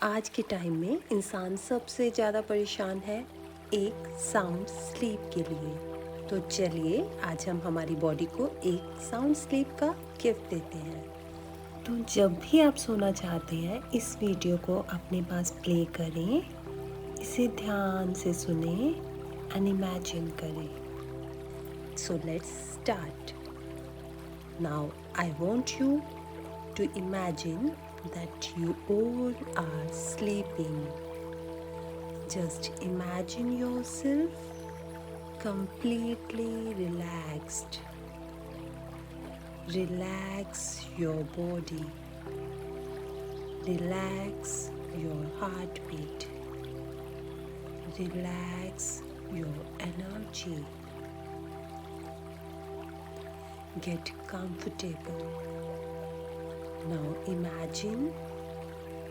आज के टाइम में इंसान सबसे ज़्यादा परेशान है एक साउंड स्लीप के लिए। तो चलिए आज हम हमारी बॉडी को एक साउंड स्लीप का गिफ्ट देते हैं। तो जब भी आप सोना चाहते हैं इस वीडियो को अपने पास प्ले करें, इसे ध्यान से सुने एंड इमेजिन करें। So let's start. Now I want you to imagine that you all are sleeping. Just imagine yourself completely relaxed. Relax your body. Relax your heartbeat. Relax your energy. Get comfortable. Now imagine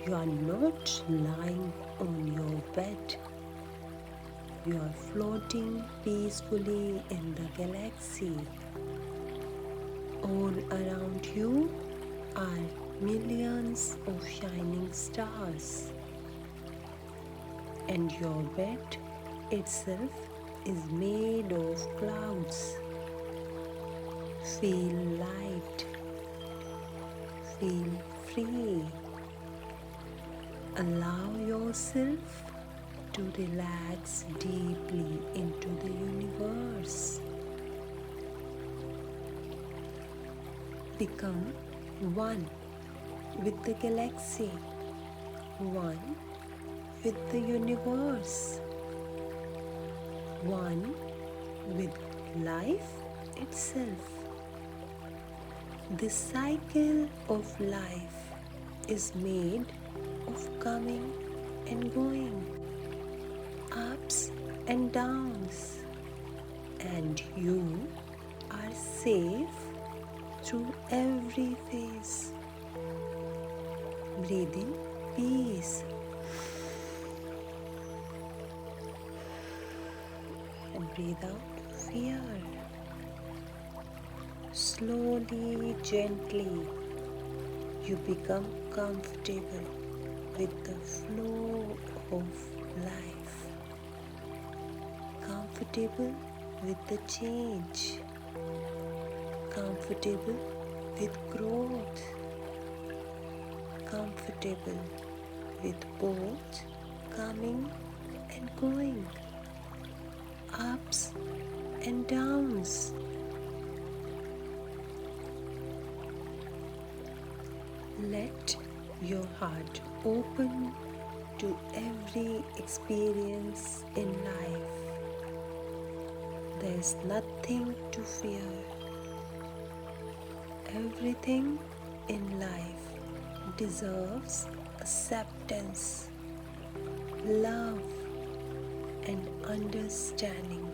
you are not lying on your bed. You are floating peacefully in the galaxy. All around you are millions of shining stars. And your bed itself is made of clouds. Feel light. Feel free. Allow yourself to relax deeply into the universe. Become one with the galaxy, one with the universe, one with life itself. The cycle of life is made of coming and going, ups and downs, and you are safe through every phase. Breathe in peace and breathe out fear. Slowly, gently, you become comfortable with the flow of life, comfortable with the change, comfortable with growth, comfortable with both coming and going, ups and downs. Let your heart open to every experience in life. There is nothing to fear. Everything in life deserves acceptance, love, and understanding.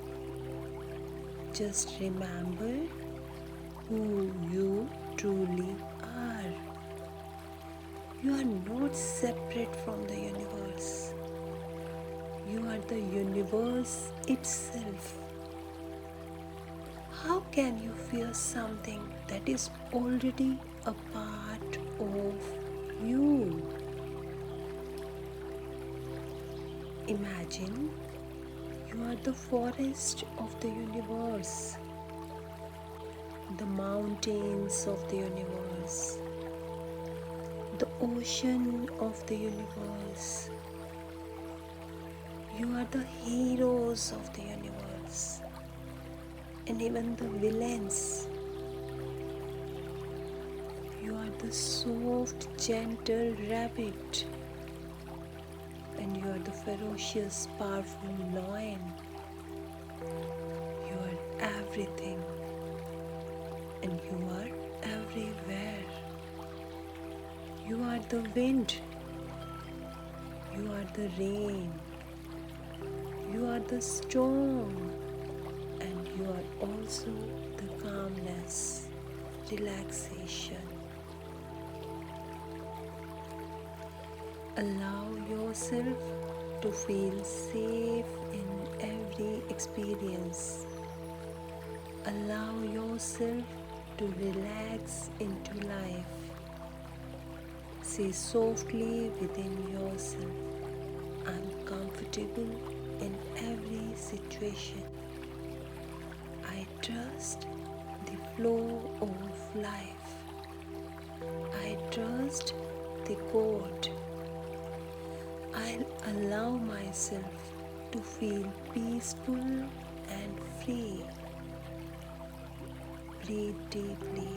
Just remember who you truly are. You are not separate from the universe. You are the universe itself. How can you fear something that is already a part of you? Imagine you are the forest of the universe, the mountains of the universe, the ocean of the universe. You are the heroes of the universe and even the villains. You are the soft, gentle rabbit and you are the ferocious, powerful lion. You are everything and you are everywhere. You are the wind, you are the rain, you are the storm, and you are also the calmness, relaxation. Allow yourself to feel safe in every experience. Allow yourself to relax into life. Say softly within yourself, I'm comfortable in every situation. I trust the flow of life. I trust the God. I'll allow myself to feel peaceful and free. Breathe deeply.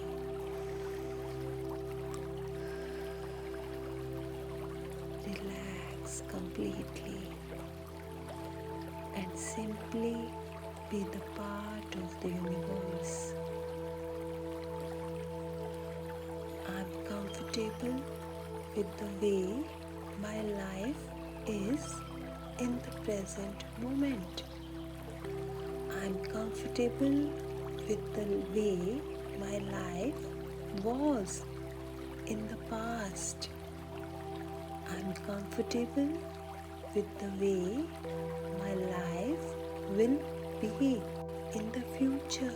Relax completely and simply be the part of the universe. I'm comfortable with the way my life is in the present moment. I'm comfortable with the way my life was in the past. I'm comfortable with the way my life will be in the future.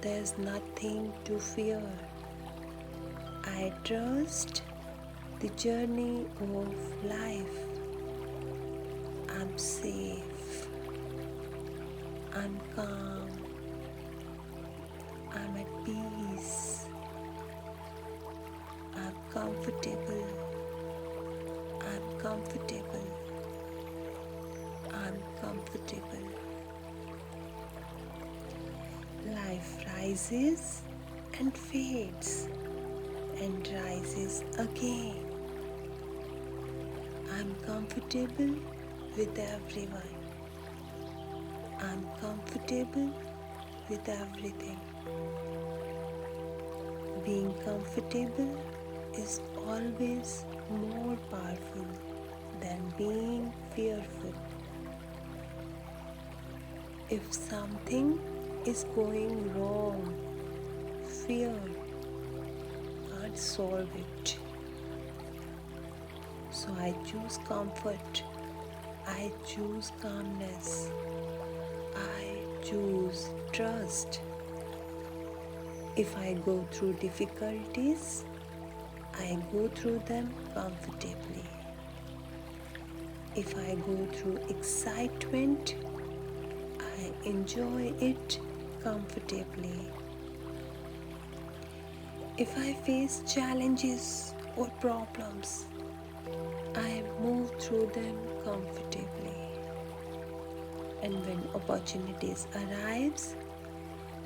There's nothing to fear. I trust the journey of life. I'm safe. I'm calm. I'm at peace. I'm comfortable. I'm comfortable. I'm comfortable. Life rises and fades and rises again. I'm comfortable with everyone. I'm comfortable with everything. Being comfortable is always more powerful than being fearful. If something is going wrong, fear can't solve it. So I choose comfort. I choose calmness. I choose trust. If I go through difficulties, I go through them comfortably. If I go through excitement, I enjoy it comfortably. If I face challenges or problems, I move through them comfortably. And when opportunities arise,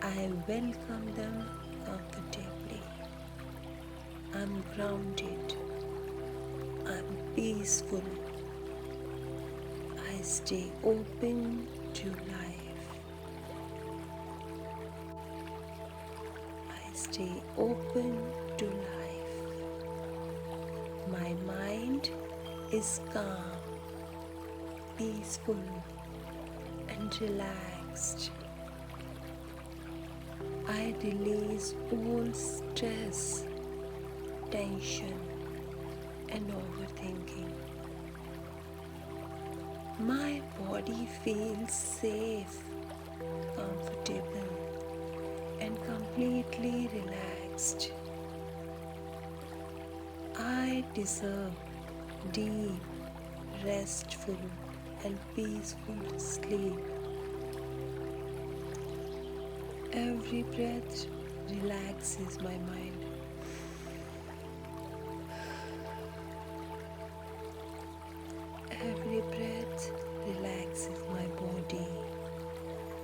I welcome them comfortably. I'm grounded. I'm peaceful. I stay open to life. I stay open to life. My mind is calm, peaceful, and relaxed. I release all stress, tension, and overthinking. My body feels safe, comfortable, and completely relaxed. I deserve deep, restful, and peaceful sleep. Every breath relaxes my mind. Every breath relaxes my body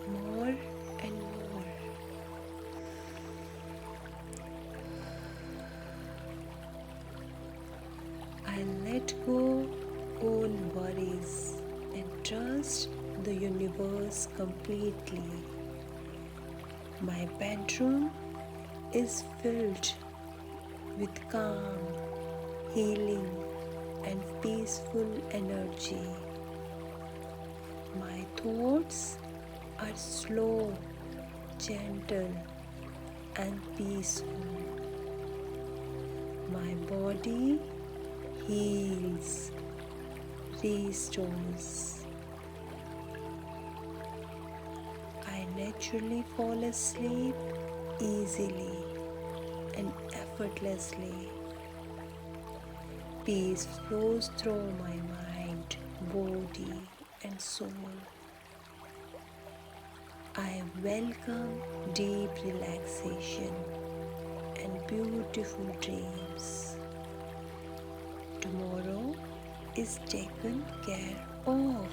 more and more. I let go all worries and trust the universe completely. My bedroom is filled with calm, healing, and peaceful energy. My thoughts are slow, gentle, and peaceful. My body heals, restores. I naturally fall asleep easily and effortlessly. Peace flows through my mind, body, and soul. I welcome deep relaxation and beautiful dreams. Tomorrow is taken care of.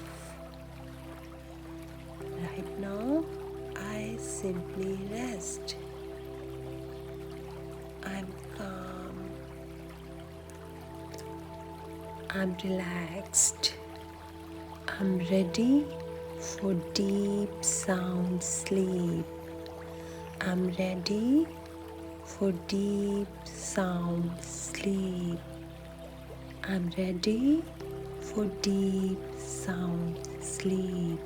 Right now, I simply rest. I'm calm. I'm relaxed. I'm ready for deep sound sleep. I'm ready for deep sound sleep. I'm ready for deep sound sleep.